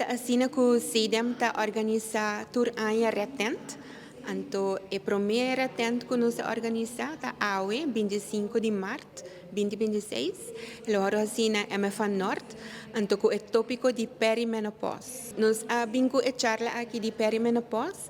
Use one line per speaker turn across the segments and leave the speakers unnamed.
asina ku SEDEM ta organiza tur anya retent. Anto e primeira retent que nos organiza ta AUE 25 de março 2026. Loro asina MFA Norte. Anto ku e tópico de perimenopause. Nos abinku e charla aqui de perimenopause.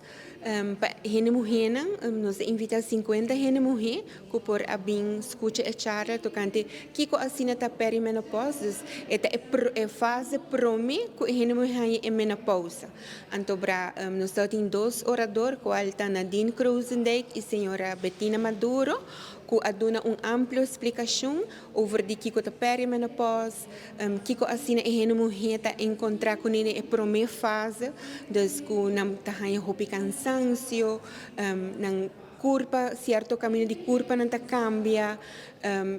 Pa hene mulher, nos invita 50 hene mulher que por abin escuta e charla tocante que co assina ta perimenopause eta é fase prome que hene mulher é menopausa. Anto bra nos tem dois oradores qual tá Nadine Kruzendijk e senhora Bettina Maduro que aduna ampla explicação over de que a perimenopause, que assina e hene mulher tá encontrar com ele é prome fase, das que não tá hanya hopi cansancio, não curva, certo caminho de curva não tá cambia,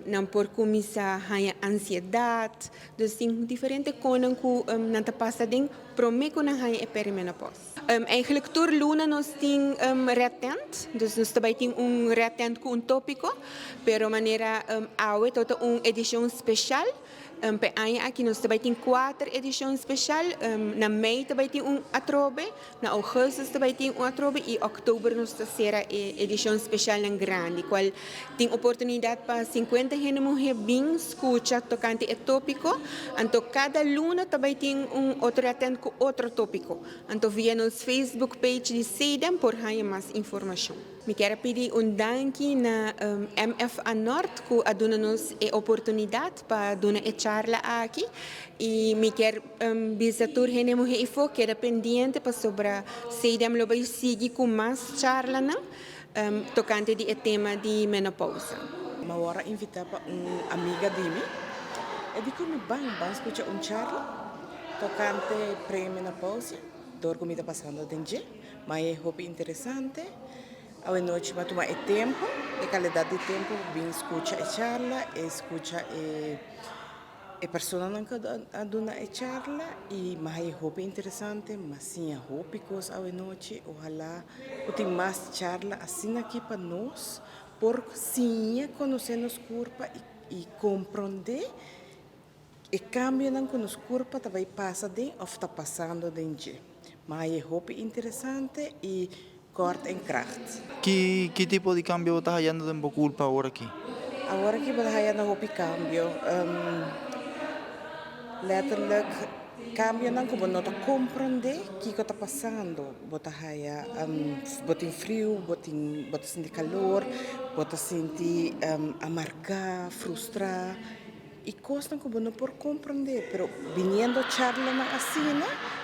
não por começar hanya ansiedade, dus tem diferente coisas que não tá passa ding, prome que não hanya é perimenopause. Eigenlijk door Luna nós tem retent, dus nós também tem retent com tópico, pero maneira aue tota edição especial. Pe ano aqui nós também tem 4 edições especiais. Na Mei também tem atrobe, na Agosto também tem atrobe e Outubro nós terceira edição especial em grande, qual tem oportunidade para 50 mulheres bem escutar tocante o tópico. Então cada luna também tem outro atento com outro tópico. Então via nos Facebook page de SEDEM por ganhar mais informação. Me quero pedir danke na MFA Norte que aduna-nos a oportunidade para dar a charla aqui e me quero visitar a mulher e for que era pendente para sobre SEDEM lo vai seguir com mais charla tocante de tema de menopausa.
Ma ora invitava un'amiga di me e dico mi bang escucha charla tocante premenopausa, dor come sta passando dentro, ma è hobby interessante. A noite ma toma tempo, e qualidade de tempo, bem escuta e charla, e escuta e persona não aduna e charla, e mas é hobby interessante, mas sim é hobby coisa a noite, ojalá tem mais charla assim aqui para nós, por sim conhecer nos corpo e compreender e cambio não com nos corpo também passa de ou está passando dentro, mas é hobby interessante e kort en kracht.
¿Qué tipo de cambio estás hallando en Boculpa ahora aquí?
Agora que vou hallando hopi cambio, letterlijk cambio não como não compreender o que está passando. Bota haya, bota frio, bota sentir calor, bota sentir amargar, frustrar. E coisas como não por compreender, pero viniendo charla na assim,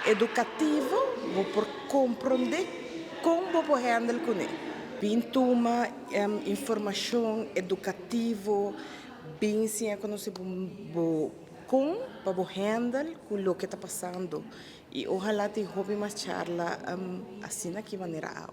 educativo, vou por compreender como vou handle com ele. Bem toma informação educativa, bem sim a conhecer como para handle com o que está passando. E ojalá te houve mais charla assim na que maneira.